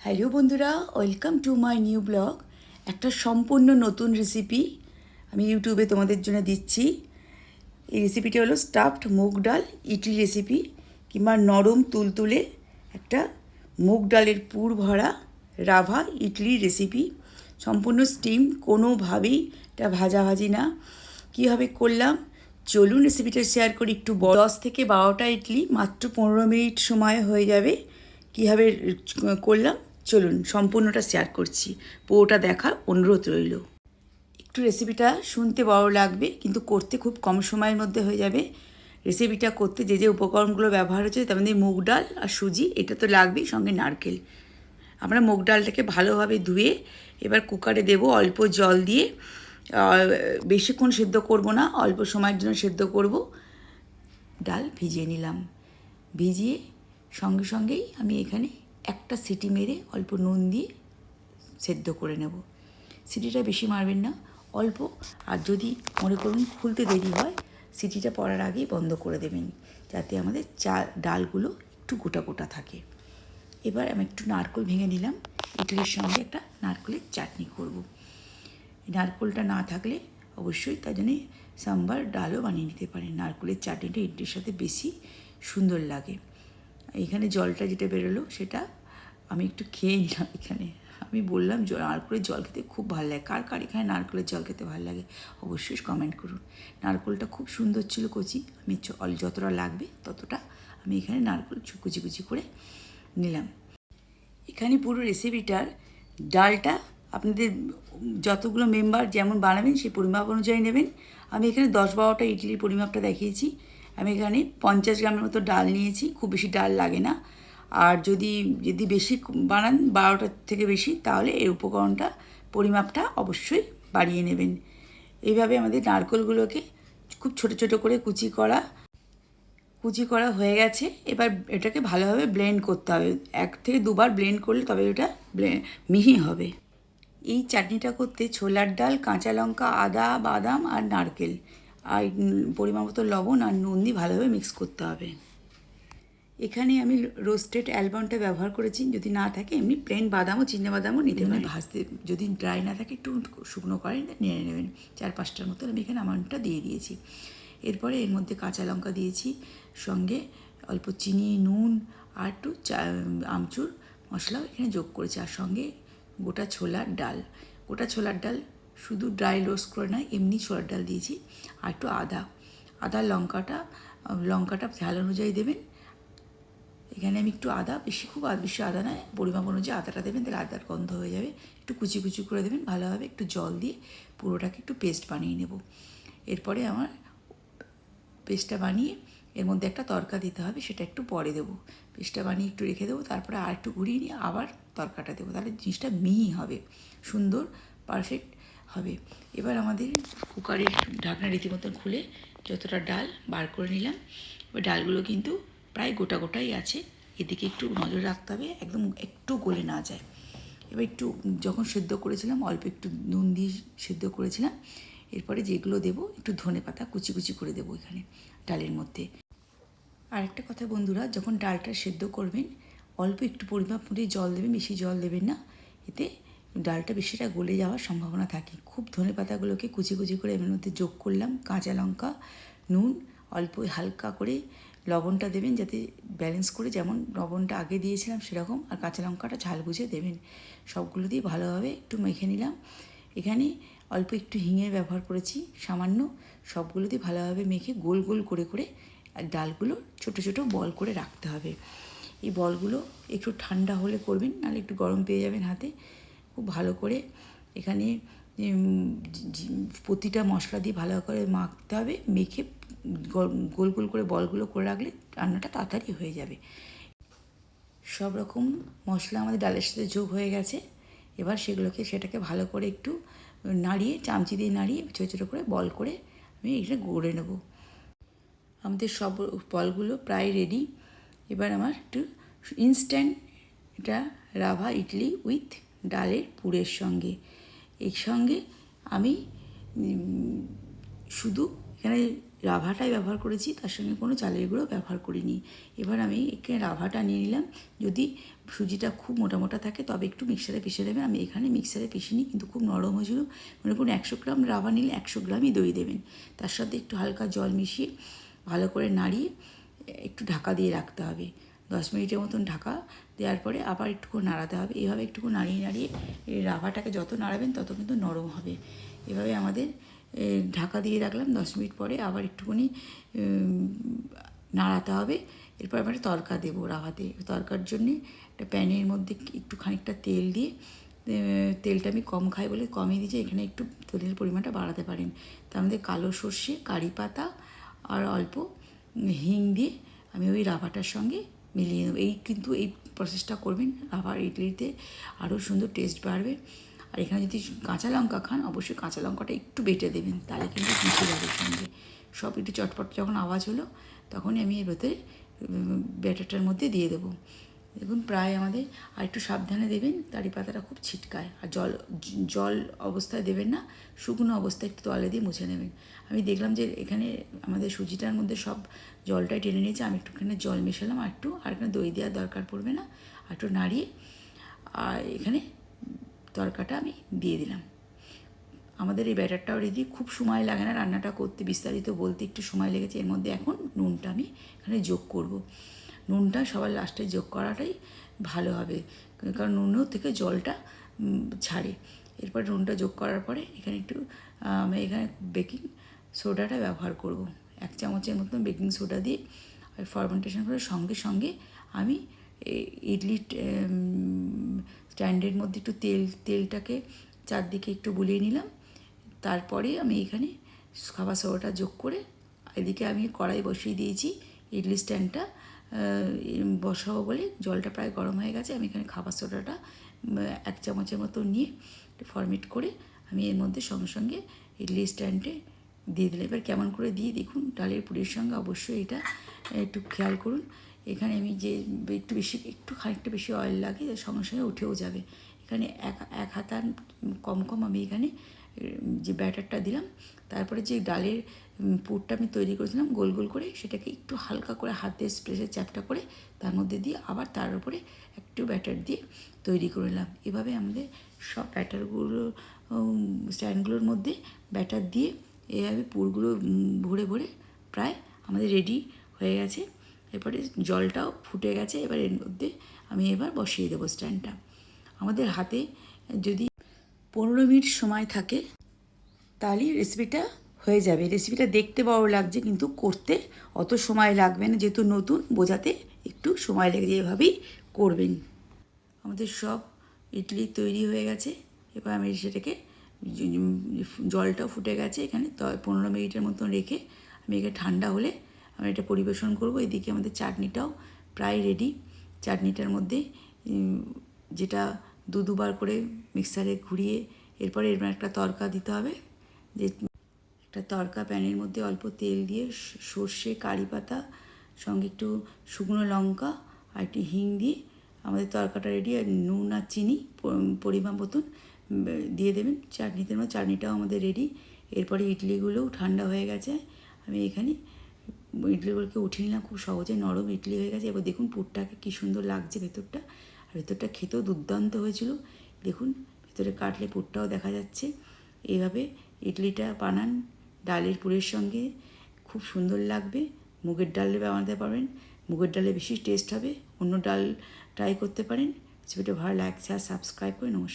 Hello বন্ধুরা, welcome to my new blog. একটা সম্পূর্ণ নতুন রেসিপি আমি ইউটিউবে তোমাদের জন্য দিচ্ছি। এই রেসিপিটি হলো স্টাফড মুগ ডাল ইডলি রেসিপি, কিংবা নরম তুলতুলে একটা মুগ ডালের পুর ভরা রাভা ইডলি রেসিপি। সম্পূর্ণ স্টিম, কোনোভাবেই এটা ভাজাভাজি না। কীভাবে করলাম চলুন রেসিপিটা শেয়ার করি। একটু 10 থেকে 12টা ইডলি মাত্র 15 মিনিট সময় হয়ে যাবে। কীভাবে করলাম চলুন সম্পূর্ণটা শেয়ার করছি, পুরোটা দেখার অনুরোধ রইল। একটু রেসিপিটা শুনতে বড় লাগবে, কিন্তু করতে খুব কম সময়ের মধ্যে হয়ে যাবে। রেসিপিটা করতে যে যে উপকরণগুলো ব্যবহার হচ্ছে তার মধ্যে মুগ ডাল আর সুজি, এটা তো লাগবেই, সঙ্গে নারকেল। আমরা মুগ ডালটাকে ভালোভাবে ধুয়ে এবার কুকারে দেব অল্প জল দিয়ে। বেশিক্ষণ সেদ্ধ করব না, অল্প সময়ের জন্য সেদ্ধ করব। ডাল ভিজিয়ে নিলাম, ভিজিয়ে সঙ্গে সঙ্গেই আমি এখানে একটা সিটি মেরে অল্প নুন দিয়ে সেদ্ধ করে নেব। সিটিটা বেশি মারবেন না, অল্প। আর যদি মনে করুন খুলতে দেরি হয়, সিটিটা পড়ার আগেই বন্ধ করে দেবেন, যাতে আমাদের ডালগুলো একটু গোটা গোটা থাকে। এবার আমি একটু নারকেল ভেঙে নিলাম। ইডলির সঙ্গে একটা নারকেলের চাটনি করব। নারকেলটা না থাকলে অবশ্যই তার জন্যে সাম্বার ডালও বানিয়ে নিতে পারেন। নারকেলের চাটনিটা ইডলির সাথে বেশি সুন্দর লাগে। এখানে জলটা যেটা বেরোলো সেটা আমি একটু খেয়ে নিলাম। এখানে আমি বললাম নারকেলের জল খেতে খুব ভালো লাগে। কার কার এখানে নারকেলের জল খেতে ভালো লাগে অবশ্যই কমেন্ট করুন। নারকেলটা খুব সুন্দর ছিল কচি, আমি যতটা লাগবে ততটা আমি এখানে নারকেল কুচি কুচি করে নিলাম। এখানে পুরো রেসিপিটার ডালটা আপনাদের যতগুলো মেম্বার যেমন বানাবেন সেই পরিমাপ অনুযায়ী নেবেন। আমি এখানে 10-12টা ইডলির পরিমাপটা দেখিয়েছি। আমি এখানে 50 গ্রামের মতো ডাল নিয়েছি, খুব বেশি ডাল লাগে না। আর যদি বেশি বানান 12টার থেকে বেশি, তাহলে এই উপকরণটা পরিমাপটা অবশ্যই বাড়িয়ে নেবেন। এইভাবে আমাদের নারকেলগুলোকে খুব ছোট ছোট করে কুচি করা হয়ে গেছে। এবার এটাকে ভালোভাবে ব্লেন্ড করতে হবে। 1 থেকে 2 বার ব্লেন্ড করলে তবে এটা মিহি হবে। এই চাটনিটা করতে ছোলার ডাল, কাঁচা লঙ্কা, আদা, বাদাম আর নারকেল আর পরিমাণ মতো লবণ আর নুন দিয়ে ভালোভাবে মিক্স করতে হবে। এখানে আমি রোস্টেড অ্যালমন্ডটা ব্যবহার করেছি। যদি না থাকে এমনি প্লেন বাদামও চিনাবাদামও নিতে পারেন। ভাজতে যদি ড্রাই না থাকে একটু শুকনো করে নিয়ে নেবেন। 4-5টার মতো আমি এখানে আমন্ডটা দিয়ে দিয়েছি। এরপরে এর মধ্যে কাঁচা লঙ্কা দিয়েছি, সঙ্গে অল্প চিনি, নুন আর একটু আমচুর মশলাও এখানে যোগ করেছি। আর সঙ্গে গোটা ছোলার ডাল শুধু ড্রাই রোস্ট করে নয়, এমনি ছোলার ডাল দিয়েছি। আর একটু আদা লঙ্কাটা ঝাল অনুযায়ী দেবেন। এখানে আমি একটু আদা, খুব বেশি আদা নয়, পরিমাপ অনুযায়ী আদাটা দেবেন, তাহলে আদার গন্ধ হয়ে যাবে। একটু কুচি কুচি করে দেবেন ভালোভাবে, একটু জল দিয়ে পুরোটাকে একটু পেস্ট বানিয়ে নেব। এরপরে আমার পেস্টটা বানিয়ে এর মধ্যে একটা তড়কা দিতে হবে, সেটা একটু পরে দেবো। পেস্টটা বানিয়ে একটু রেখে দেবো, তারপরে আর একটু ঘুরিয়ে নিয়ে আবার তড়কাটা দেবো, তাহলে জিনিসটা মিহি হবে, সুন্দর পারফেক্ট হবে। এবার আমাদের কুকারের ঢাকনা রীতিমতন খুলে যতটা ডাল বার করে নিলাম। এবার ডালগুলো কিন্তু প্রায় গোটা গোটাই আছে, এদিকে একটু নজর রাখতে হবে একদম একটু গলে না যায়। এবার একটু যখন সেদ্ধ করেছিলাম অল্প একটু নুন দিয়ে সেদ্ধ করেছিলাম। এরপরে যেগুলো দেবো একটু ধনেপাতা কুচি কুচি করে দেবো এখানে ডালের মধ্যে। আরেকটা কথা বন্ধুরা, যখন ডালটা সেদ্ধ করবেন অল্প একটু পরিমাপ অনুযায়ী জল দেবেন, বেশি জল দেবেন না, এতে ডালটা বেশিটা গলে যাওয়ার সম্ভাবনা থাকে। খুব ধনেপাতাগুলোকে কুচি কুচি করে এর মধ্যে যোগ করলাম, কাঁচা লঙ্কা, নুন, অল্প হালকা করে লবণটা দেবেন, যাতে ব্যালেন্স করে, যেমন লবণটা আগে দিয়েছিলাম সেরকম, আর কাঁচা লঙ্কাটা ঝাল বুঝে দেবেন। সবগুলো দিয়ে ভালোভাবে একটু মেখে নিলাম। এখানে অল্প একটু হিঙের ব্যবহার করেছি সামান্য। সবগুলো দিয়ে ভালোভাবে মেখে গোল গোল করে করে ডালগুলো ছোট ছোট বল করে রাখতে হবে। এই বলগুলো একটু ঠান্ডা হলে করবেন, নাহলে একটু গরম পেয়ে যাবেন হাতে। খুব ভালো করে এখানে প্রতিটা মশলা দিয়ে ভালো করে মাখতে হবে। মেখে গোল গোল করে বলগুলো করে রাখলে রান্নাটা তাড়াতাড়ি হয়ে যাবে। সব রকম মশলা আমাদের ডালের সাথে যোগ হয়ে গেছে। এবার সেটাকে ভালো করে একটু নাড়িয়ে, চামচি দিয়ে নাড়িয়ে ছোটো ছোটো করে বল করে আমি এটা গড়ে নেব। আমাদের সব বলগুলো প্রায় রেডি। এবার আমার একটু ইনস্ট্যান্ট এটা রাভা ইডলি উইথ ডালের পুরের সঙ্গে, এর সঙ্গে আমি শুধু এখানে রাভাটাই ব্যবহার করেছি, তার সঙ্গে কোনো চালের গুঁড়ো ব্যবহার করিনি। এবার আমি এখানে রাভাটা নিয়ে নিলাম। যদি সুজিটা খুব মোটা মোটা থাকে তবে একটু মিক্সারে পিষে দেবেন। আমি এখানে মিক্সারে পিষিনি, কিন্তু খুব নরম হয়েছিল। মনে করুন 100 গ্রাম রাভা নিলে 100 গ্রামই দই দেবেন। তার সাথে একটু হালকা জল মিশিয়ে ভালো করে নাড়িয়ে একটু ঢাকা দিয়ে রাখতে হবে। 10 মিনিটের মতন ঢাকা দেওয়ার পরে আবার একটুকু নাড়াতে হবে। এভাবে একটুকু নাড়িয়ে নাড়িয়ে এই রাভাটাকে যত নাড়াবেন তত কিন্তু নরম হবে। এভাবে আমাদের ঢাকা দিয়ে রাখলাম। 10 মিনিট পরে আবার একটুখানি নাড়াতে হবে। এরপর আমরা তড়কা দেবো রাভাতে। তড়কার জন্যে একটা প্যানের মধ্যে একটু খানিকটা তেল দিয়ে, তেলটা আমি কম খাই বলে কমই দিয়েছি, এখানে একটু তেলের পরিমাণটা বাড়াতে পারেন। তার মধ্যে কালো সর্ষে, কারি পাতা আর অল্প হিং দিয়ে আমি ওই রাভাটার সঙ্গে মিলিয়ে নেব। কিন্তু এই প্রসেসটা করবেন, রাভার ইডলিতে আরও সুন্দর টেস্ট বাড়বে। আর এখানে যদি কাঁচা লঙ্কা খান, অবশ্যই কাঁচা লঙ্কাটা একটু বেটে দেবেন, তাহলে কিন্তু মিশে যাবে সঙ্গে। সব একটু চটপট যখন আওয়াজ হলো তখনই আমি এর ভেতরে ব্যাটারটার মধ্যে দিয়ে দেবো। দেখুন প্রায় আমাদের, আর একটু সাবধানে দেবেন, কারি পাতাটা খুব ছিটকায়। আর জল অবস্থায় দেবেন না, শুকনো অবস্থায় একটু তলে দিয়ে মুছে নেবেন। আমি দেখলাম যে এখানে আমাদের সুজিটার মধ্যে সব জলটাই টেনে নিয়েছে। আমি একটুখানি জল মেশালাম, আর এখানে দই দেওয়ার দরকার পড়বে না। আর একটু নাড়িয়ে আর এখানে তড়কাটা আমি দিয়ে দিলাম। আমাদের এই ব্যাটারটাও রেডি। খুব সময় লাগে না রান্নাটা করতে, বিস্তারিত বলতে একটু সময় লেগেছে। এর মধ্যে এখন নুনটা আমি এখানে যোগ করব। নুনটা সবার লাস্টে যোগ করাটাই ভালো হবে, কারণ নুনও থেকে জলটা ছাড়ে। এরপর নুনটা যোগ করার পরে এখানে একটু আমি এখানে বেকিং সোডাটা ব্যবহার করব। 1 চামচের মতন বেকিং সোডা দিয়ে ফার্মেন্টেশন করে সঙ্গে সঙ্গে আমি ইডলি স্ট্যান্ডের মধ্যে একটু তেলটাকে চারদিকে একটু বুলিয়ে নিলাম। তারপরে আমি এখানে খাবার সোডাটা যোগ করে এদিকে আমি কড়াই বসিয়ে দিয়েছি। ইডলি স্ট্যান্ডটা বসাবো বলে জলটা প্রায় গরম হয়ে গেছে। আমি এখানে খাবার সোডাটা 1 চামচের মতো নিয়ে ফরমেট করে আমি এর মধ্যে সঙ্গে সঙ্গে ইডলি স্ট্যান্ডে দিয়ে দিলাম। এবার কেমন করে দিয়ে দেখুন, ডালের পুরির সঙ্গে অবশ্যই এটা একটু খেয়াল করুন। এখানে আমি যে একটু খানিকটা বেশি অয়েল লাগে, সঙ্গে সঙ্গে উঠেও যাবে। এখানে এক হাতা কম আমি এখানে যে ব্যাটারটা দিলাম, তারপরে যে ডালের পুরটা আমি তৈরি করেছিলাম গোল গোল করে, সেটাকে একটু হালকা করে হাতে স্প্রেসে চ্যাপটা করে তার মধ্যে দিয়ে আবার তার উপরে একটু ব্যাটার দিয়ে তৈরি করে নিলাম। এভাবে আমাদের সব ব্যাটারগুলো স্ট্যান্ডগুলোর মধ্যে ব্যাটার দিয়ে এভাবে পুরগুলো ভরে ভরে প্রায় আমাদের রেডি হয়ে গেছে। এরপরে জলটাও ফুটে গেছে। এবার এর মধ্যে আমি বসিয়ে দেবো স্ট্যান্ডটা। আমাদের হাতে যদি 15 মিনিট সময় থাকে তাহলে রেসিপিটা হয়ে যাবে। রেসিপিটা দেখতে ভালো লাগছে, কিন্তু করতে অত সময় লাগবে না, যেহেতু নতুন, বোঝাতে একটু সময় লেগে যায়। এভাবেই করবেন। আমাদের সব ইডলি তৈরি হয়ে গেছে। এবার আমি সেটাকে, জলটাও ফুটে গেছে এখানে, তো 15 মিনিটের মতন রেখে আমি এখানে ঠান্ডা হলে আমি এটা পরিবেশন করব। এদিকে আমাদের চাটনিটাও প্রায় রেডি। চাটনিটার মধ্যে যেটা দুবার করে মিক্সারে ঘুরিয়ে এরপরে এর একটা তড়কা দিতে হবে। যে একটা তড়কা প্যানের মধ্যে অল্প তেল দিয়ে সর্ষে, কারি পাতা সঙ্গে একটু শুকনো লঙ্কা আর একটু হিং দিয়ে আমাদের তড়কাটা রেডি। আর নুন আর চিনি পরিমাণ মতন দিয়ে দেবেন চাটনিতে। চাটনিটাও আমাদের রেডি। এরপরে ইডলিগুলোও ঠান্ডা হয়ে গেছে। আমি এখানে ইডলিগুলোকে উঠিয়ে নিলাম, খুব সহজে নরম ইডলি হয়ে গেছে। এবার দেখুন পুরটাকে কী সুন্দর লাগছে ভেতরটা, আর ভেতরটা খেতেও দুর্দান্ত হয়েছিল। দেখুন ভেতরে কাটলে পুরটাও দেখা যাচ্ছে। এইভাবে ইডলিটা বানান ডালের পুরের সঙ্গে, খুব সুন্দর লাগবে। মুগের ডালে বানাতে পারবেন, মুগের ডালে বেশি টেস্ট হবে। অন্য ডাল ট্রাই করতে পারেন। রেসিপিটা ভালো লাগছে আর সাবস্ক্রাইব করে নমস্কার।